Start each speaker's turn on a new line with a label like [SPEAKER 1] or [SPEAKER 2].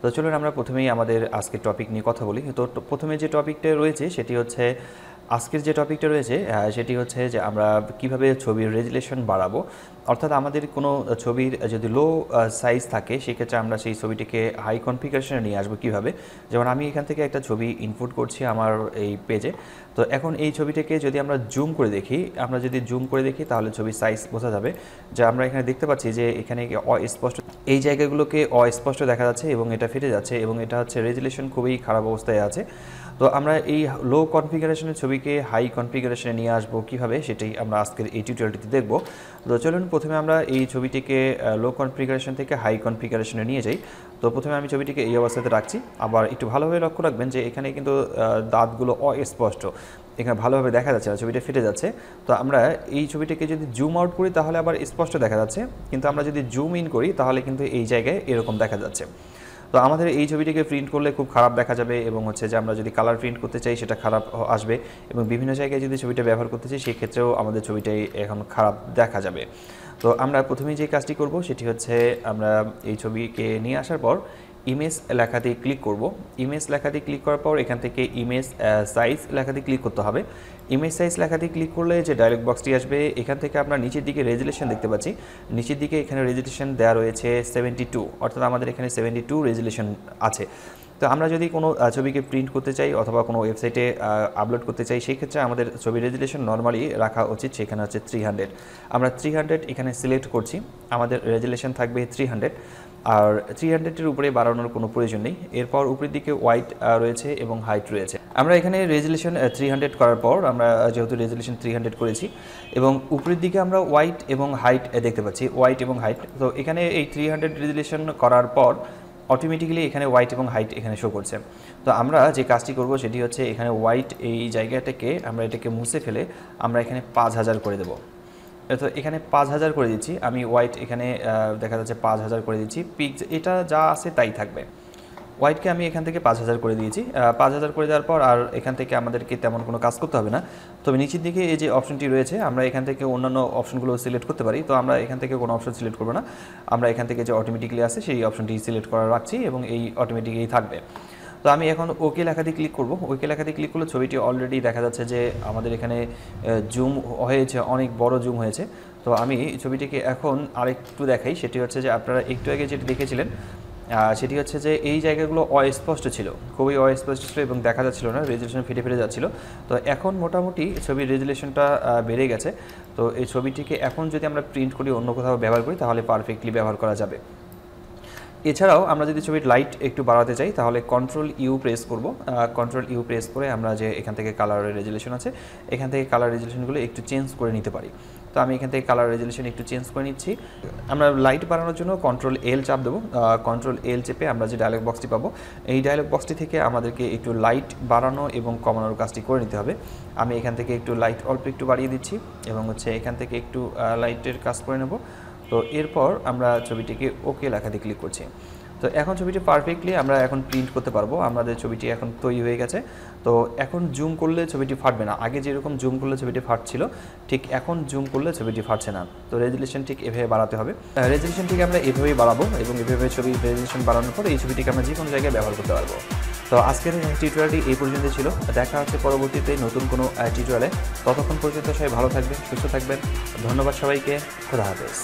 [SPEAKER 1] তো চলুন আমরা প্রথমেই আমাদের আজকের টপিক নিয়ে কথা বলি। তো প্রথমে যে টপিকটা রয়েছে সেটি হচ্ছে আজকের যে টপিকটা রয়েছে সেটি হচ্ছে যে আমরা কিভাবে ছবির রেজুলেশন বাড়াবো। অর্থাৎ আমাদের কোনো ছবির যদি লো সাইজ থাকে সেক্ষেত্রে আমরা সেই ছবিটিকে হাই কনফিগারেশনে নিয়ে আসবো কীভাবে। যেমন আমি এখান থেকে একটা ছবি ইনপুট করছি আমার এই পেজে। তো এখন এই ছবিটাকে যদি আমরা জুম করে দেখি তাহলে ছবির সাইজ বোঝা যাবে। যে আমরা এখানে দেখতে পাচ্ছি যে এখানে অস্পষ্ট এই জায়গাগুলোকে অস্পষ্ট দেখা যাচ্ছে এবং এটা ফেটে যাচ্ছে এবং এটা হচ্ছে রেজুলেশন খুবই খারাপ অবস্থায় আছে। তো আমরা এই লো কনফিগারেশনের ছবিকে হাই কনফিগারেশনে নিয়ে আসবো কীভাবে, সেটাই আমরা আজকের এই টিউটোরিয়ালটিতে দেখব। তো চলুন প্রথমে আমরা এই ছবিটিকে লো কনফিগারেশন থেকে হাই কনফিগারেশনে নিয়ে যাই। তো প্রথমে আমি ছবিটিকে এই অবস্থাতে রাখছি। আবার একটু ভালোভাবে লক্ষ্য রাখবেন যে এখানে কিন্তু দাঁতগুলো অস্পষ্ট, এখানে ভালোভাবে দেখা যাচ্ছে না, ছবিটা ফেটে যাচ্ছে। তো আমরা এই ছবিটাকে যদি জুম আউট করি তাহলে আবার স্পষ্ট দেখা যাচ্ছে, কিন্তু আমরা যদি জুম ইন করি তাহলে কিন্তু এই জায়গায় এরকম দেখা যাচ্ছে। তো আমাদের এই ছবিটিকে প্রিন্ট করলে খুব খারাপ দেখা যাবে এবং হচ্ছে যে আমরা যদি কালার প্রিন্ট করতে চাই সেটা খারাপ আসবে এবং বিভিন্ন জায়গায় যদি ছবিটা ব্যবহার করতে চাই সেক্ষেত্রেও আমাদের ছবিটাই এখন খারাপ দেখা যাবে। তো আমরা প্রথমেই যে কাজটি করব সেটি হচ্ছে আমরা এই ছবিকে নিয়ে আসার পর ইমেজ লেখাতে ক্লিক করব। ইমেজ লেখাতে ক্লিক করার পর এখান থেকে ইমেজ সাইজ লেখাতে ক্লিক করতে হবে। ইমেজ সাইজ লেখাতে ক্লিক করলে যে ডায়লগ বক্সটি আসবে এখান থেকে আমরা নিচের দিকে রেজুলেশন দেখতে পাচ্ছি। নিচের দিকে এখানে রেজুলেশন দেওয়া রয়েছে 72, অর্থাৎ আমাদের এখানে 72 রেজুলেশন আছে। তো আমরা যদি কোনো ছবিকে প্রিন্ট করতে চাই অথবা কোনো ওয়েবসাইটে আপলোড করতে চাই সেই ক্ষেত্রে আমাদের ছবির রেজুলেশন নর্মালি রাখা উচিত, সেখানে হচ্ছে 300। আমরা 300 এখানে সিলেক্ট করছি, আমাদের রেজুলেশন থাকবে 300 আর 300-এর উপরে বাড়ানোর কোনো প্রয়োজন নেই। এরপর উপরের দিকে ওয়াইড রয়েছে এবং হাইট রয়েছে। আমরা এখানে রেজুলেশন 300 করার পর আমরা যেহেতু রেজুলেশন 300 করেছি এবং উপরের দিকে আমরা ওয়াইড এবং হাইট দেখতে পাচ্ছি, ওয়াইড এবং হাইট। তো এখানে এই 300 রেজুলেশন করার পর অটোমেটিক্যালি এখানে ওয়াইট এবং হাইট এখানে শো করছে। তো আমরা যে কাজটি করব সেটি হচ্ছে এখানে ওয়াইট এই জায়গাটাকে আমরা এটাকে মুছে ফেলে আমরা এখানে 5000 করে দেবো। তো এখানে 5000 করে দিচ্ছি আমি, ওয়াইট এখানে দেখা যাচ্ছে 5000 করে দিচ্ছি, পিক্স এটা যা আছে তাই থাকবে। ওয়াইটকে আমি এখান থেকে 5000 করে দিয়েছি। 5000 করে দেওয়ার পর আর এখান থেকে আমাদেরকে তেমন কোনো কাজ করতে হবে না। তবে নিচের দিকে এই যে অপশনটি রয়েছে আমরা এখান থেকে অন্যান্য অপশনগুলো সিলেক্ট করতে পারি। তো আমরা এখান থেকে কোনো অপশন সিলেক্ট করবো না, আমরা এখান থেকে যে অটোমেটিক্যালি আছে সেই অপশনটি সিলেক্ট করা রাখছি এবং এই অটোমেটিকই থাকবে। তো আমি এখন ওকে লেখাতে ক্লিক করব। ওকে লেখাতে ক্লিক করলে ছবিটি অলরেডি দেখা যাচ্ছে যে আমাদের এখানে জুম হয়েছে, অনেক বড় জুম হয়েছে। তো আমি ছবিটিকে এখন আরেকটু দেখাই, সেটি হচ্ছে যে আপনারা একটু আগে যেটি দেখেছিলেন সেটি হচ্ছে যে এই জায়গাগুলো অস্পষ্ট ছিল, খুবই অস্পষ্ট ছিল এবং দেখা যাচ্ছিল না, রেজুলেশন ফেটে যাচ্ছিল। তো এখন মোটামুটি ছবির রেজুলেশনটা বেড়ে গেছে। তো এই ছবিটিকে এখন যদি আমরা প্রিন্ট করি অন্য কোথাও ব্যবহার করি তাহলে পারফেক্টলি ব্যবহার করা যাবে। এছাড়াও আমরা যদি ছবির লাইট একটু বাড়াতে চাই তাহলে কন্ট্রোল ইউ প্রেস করব। কন্ট্রোল ইউ প্রেস করে আমরা যে এখান থেকে কালারের রেজুলেশন আছে এখান থেকে কালার রেজুলেশনগুলো একটু চেঞ্জ করে নিতে পারি। তো আমি এখান থেকে কালার রেজুলেশন একটু চেঞ্জ করে নিচ্ছি। আমরা লাইট বাড়ানোর জন্য কন্ট্রোল এল চাপ দেবো। কন্ট্রোল এল চেপে আমরা যে ডায়লগ বক্সটি পাবো এই ডায়লগ বক্সটি থেকে আমাদেরকে একটু লাইট বাড়ানো এবং কমানোর কাজটি করে নিতে হবে। আমি এখান থেকে একটু লাইট অল্প একটু বাড়িয়ে দিচ্ছি এবং হচ্ছে এখান থেকে একটু লাইটের কাজ করে নেব। তো এরপর আমরা ছবিটিকে ওকে লেখাতে ক্লিক করছি। তো এখন ছবিটি পারফেক্টলি আমরা এখন প্রিন্ট করতে পারবো, আমাদের ছবিটি এখন তৈরি হয়ে গেছে। তো এখন জুম করলে ছবিটি ফাটবে না, আগে যেরকম জুম করলে ছবিটি ফাটছিল ঠিক এখন জুম করলে ছবিটি ফাটছে না। তো রেজুলেশন ঠিক এভাবে বাড়াতে হবে, রেজুলেশন ঠিক আমরা এভাবেই বাড়াবো এবং এভাবে ছবি রেজুলেশন বাড়ানোর পর এই ছবিটিকে আমরা যে কোনো জায়গায় ব্যবহার করতে পারবো। তো আজকের টিউটোরিয়ালটি এই পর্যন্ত ছিল, দেখা হচ্ছে পরবর্তীতে নতুন কোনো টিউটোরিয়ালে। ততক্ষণ পর্যন্ত সবাই ভালো থাকবেন, সুস্থ থাকবেন। ধন্যবাদ সবাইকে, খোদা হাফেজ।